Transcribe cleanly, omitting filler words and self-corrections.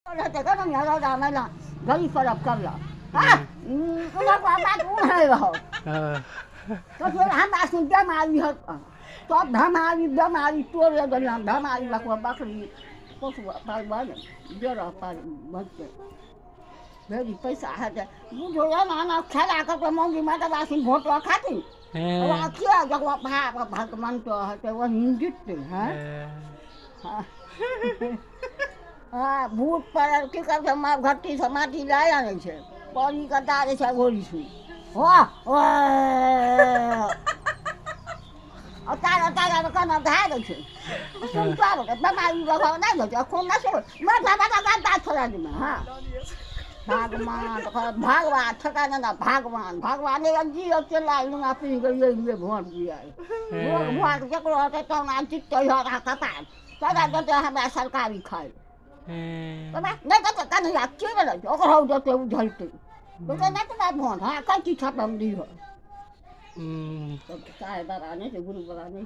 रहते का ना यार रामायण गली फरक कर ला हाँ उन्हें बात उन है रहो तो फिर हम आसुन दमारी है तो दमारी तोड़ ले गया दमारी लखवा बकरी पशु पाल बन जरा पाल बच्चे मेरी पैसा है तो बुझो या ना खेला कर मंगी माता बासिन वोट खाती अब क्या जब भगवान तो है तो वो हिंदू है હા ભૂત પર કે કરે ઘટી સમાટી લાયા ને છે પાણી કરતા આવે છે ગોળીશું વાહ અત્યારે કનો ધારે છે શું ચાલો કે તમારી વગર ના ગયો કોણ ના છો માથા માથા કાઢતા છોડાડીમાં હા ભગવાન ઠકાના ના ભગવાન એ જીવ કે લાઈન આપી ગઈ એ ભોટ ગયા ભોટ ચકડો હતો તો ના ચિત્ત હતા કપા સદા તો હમણાં સરકારી ખાય Bác nói có cái này lạc chứ là chỗ có hầu cho tiêu dây tự tôi nói cái này buồn ha cái chi thắp đồng đi rồi cái bà này thì vui bà này